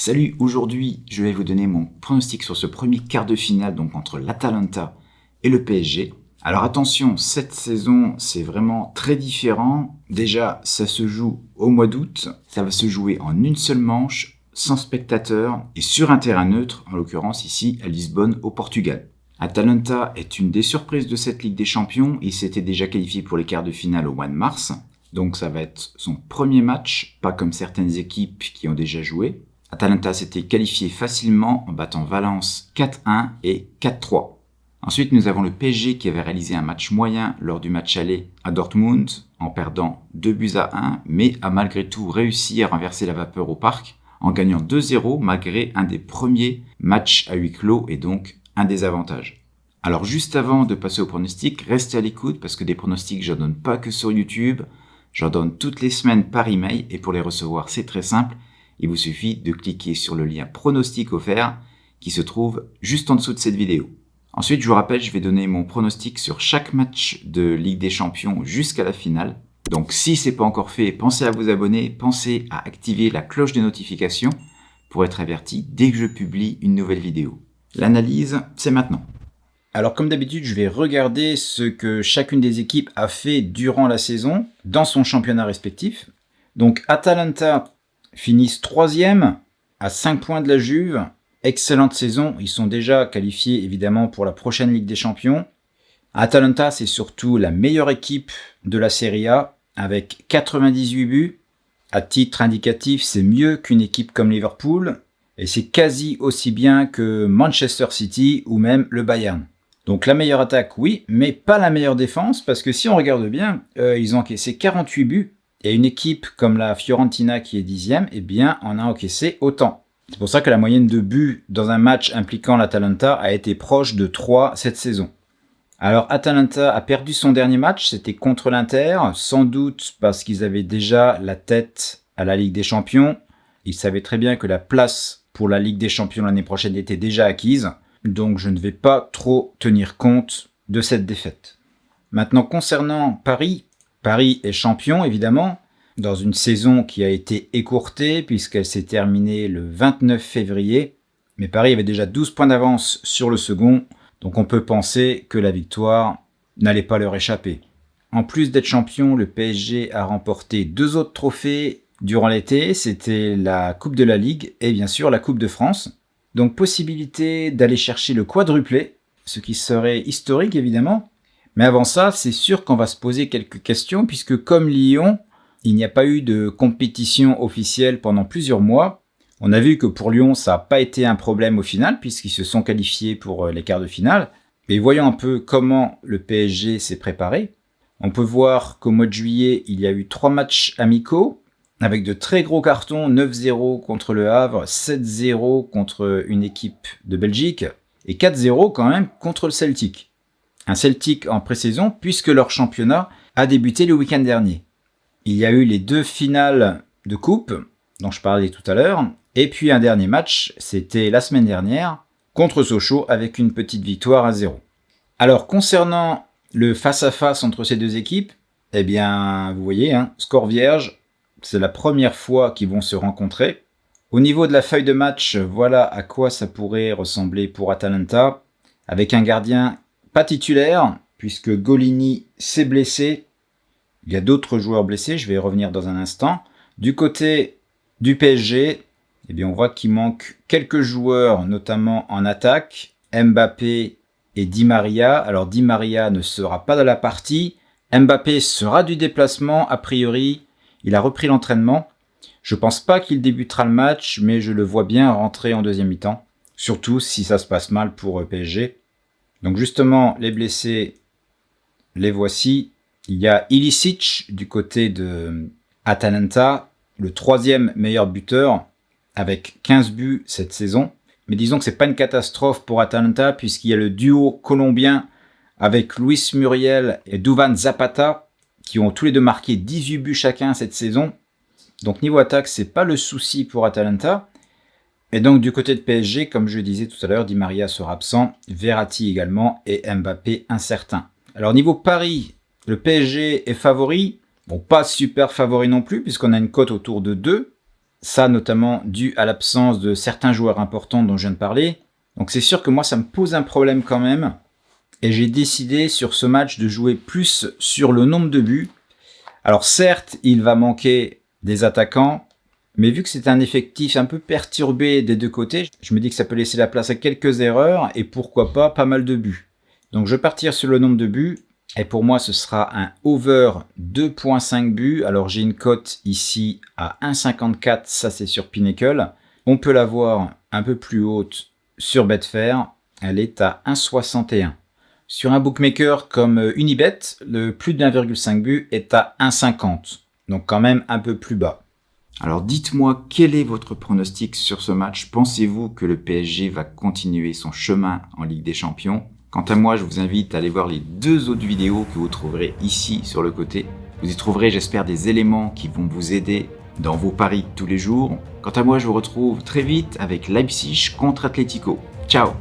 Salut, aujourd'hui je vais vous donner mon pronostic sur ce premier quart de finale donc entre l'Atalanta et le PSG. Alors attention, cette saison c'est vraiment très différent. Déjà ça se joue au mois d'août, ça va se jouer en une seule manche, sans spectateurs et sur un terrain neutre, en l'occurrence ici à Lisbonne au Portugal. Atalanta est une des surprises de cette Ligue des Champions, il s'était déjà qualifié pour les quarts de finale au mois de mars, donc ça va être son premier match, pas comme certaines équipes qui ont déjà joué. Atalanta s'était qualifié facilement en battant Valence 4-1 et 4-3. Ensuite, nous avons le PSG qui avait réalisé un match moyen lors du match aller à Dortmund en perdant 2-1, mais a malgré tout réussi à renverser la vapeur au parc en gagnant 2-0 malgré un des premiers matchs à huis clos et donc un désavantage. Alors juste avant de passer au pronostic, restez à l'écoute parce que des pronostics, j'en donne pas que sur YouTube, j'en donne toutes les semaines par email et pour les recevoir, c'est très simple. Il vous suffit de cliquer sur le lien pronostic offert qui se trouve juste en dessous de cette vidéo. Ensuite, je vous rappelle, je vais donner mon pronostic sur chaque match de Ligue des Champions jusqu'à la finale. Donc si ce n'est pas encore fait, pensez à vous abonner, pensez à activer la cloche de notification pour être averti dès que je publie une nouvelle vidéo. L'analyse, c'est maintenant. Alors comme d'habitude, je vais regarder ce que chacune des équipes a fait durant la saison dans son championnat respectif. Donc Atalanta finissent 3e à 5 points de la Juve. Excellente saison, ils sont déjà qualifiés évidemment pour la prochaine Ligue des Champions. Atalanta, c'est surtout la meilleure équipe de la Serie A avec 98 buts. À titre indicatif, c'est mieux qu'une équipe comme Liverpool et c'est quasi aussi bien que Manchester City ou même le Bayern. Donc la meilleure attaque, oui, mais pas la meilleure défense parce que si on regarde bien, ils ont encaissé 48 buts. Et une équipe comme la Fiorentina qui est 10e, eh bien, en a encaissé autant. C'est pour ça que la moyenne de buts dans un match impliquant l'Atalanta a été proche de 3 cette saison. Alors, Atalanta a perdu son dernier match, c'était contre l'Inter, sans doute parce qu'ils avaient déjà la tête à la Ligue des Champions. Ils savaient très bien que la place pour la Ligue des Champions l'année prochaine était déjà acquise, donc je ne vais pas trop tenir compte de cette défaite. Maintenant, concernant Paris est champion, évidemment, dans une saison qui a été écourtée puisqu'elle s'est terminée le 29 février. Mais Paris avait déjà 12 points d'avance sur le second, donc on peut penser que la victoire n'allait pas leur échapper. En plus d'être champion, le PSG a remporté 2 autres trophées durant l'été. C'était la Coupe de la Ligue et bien sûr la Coupe de France. Donc possibilité d'aller chercher le quadruplé, ce qui serait historique évidemment. Mais avant ça, c'est sûr qu'on va se poser quelques questions puisque comme Lyon, il n'y a pas eu de compétition officielle pendant plusieurs mois. On a vu que pour Lyon, ça n'a pas été un problème au final puisqu'ils se sont qualifiés pour les quarts de finale. Et voyons un peu comment le PSG s'est préparé. On peut voir qu'au mois de juillet, il y a eu 3 matchs amicaux avec de très gros cartons, 9-0 contre le Havre, 7-0 contre une équipe de Belgique et 4-0 quand même contre le Celtic. Un Celtic en pré-saison puisque leur championnat a débuté le week-end dernier. Il y a eu les 2 finales de coupe dont je parlais tout à l'heure et puis un dernier match, c'était la semaine dernière contre Sochaux avec une petite victoire à 0. Alors concernant le face-à-face entre ces deux équipes, eh bien vous voyez, score vierge, c'est la première fois qu'ils vont se rencontrer. Au niveau de la feuille de match, voilà à quoi ça pourrait ressembler pour Atalanta avec un gardien pas titulaire, puisque Golini s'est blessé. Il y a d'autres joueurs blessés, je vais y revenir dans un instant. Du côté du PSG, eh bien on voit qu'il manque quelques joueurs, notamment en attaque. Mbappé et Di Maria. Alors Di Maria ne sera pas dans la partie. Mbappé sera du déplacement, a priori. Il a repris l'entraînement. Je pense pas qu'il débutera le match, mais je le vois bien rentrer en deuxième mi-temps. Surtout si ça se passe mal pour PSG. Donc justement, les blessés, les voici. Il y a Ilicic du côté de Atalanta, le 3e meilleur buteur avec 15 buts cette saison. Mais disons que c'est pas une catastrophe pour Atalanta puisqu'il y a le duo colombien avec Luis Muriel et Duvan Zapata qui ont tous les deux marqué 18 buts chacun cette saison. Donc niveau attaque, c'est pas le souci pour Atalanta. Et donc du côté de PSG, comme je le disais tout à l'heure, Di Maria sera absent, Verratti également et Mbappé incertain. Alors niveau Paris, le PSG est favori, bon pas super favori non plus puisqu'on a une cote autour de 2. Ça notamment dû à l'absence de certains joueurs importants dont je viens de parler. Donc c'est sûr que moi ça me pose un problème quand même. Et j'ai décidé sur ce match de jouer plus sur le nombre de buts. Alors certes, il va manquer des attaquants, mais vu que c'est un effectif un peu perturbé des deux côtés, je me dis que ça peut laisser la place à quelques erreurs et pourquoi pas mal de buts. Donc je vais partir sur le nombre de buts. Et pour moi, ce sera un over 2.5 buts. Alors, j'ai une cote ici à 1,54. Ça, c'est sur Pinnacle. On peut la voir un peu plus haute sur Betfair. Elle est à 1,61. Sur un bookmaker comme Unibet, le plus de 1,5 but est à 1,50. Donc, quand même un peu plus bas. Alors, dites-moi, quel est votre pronostic sur ce match? Pensez-vous que le PSG va continuer son chemin en Ligue des Champions? Quant à moi, je vous invite à aller voir les 2 autres vidéos que vous trouverez ici sur le côté. Vous y trouverez, j'espère, des éléments qui vont vous aider dans vos paris tous les jours. Quant à moi, je vous retrouve très vite avec Leipzig contre Atlético. Ciao!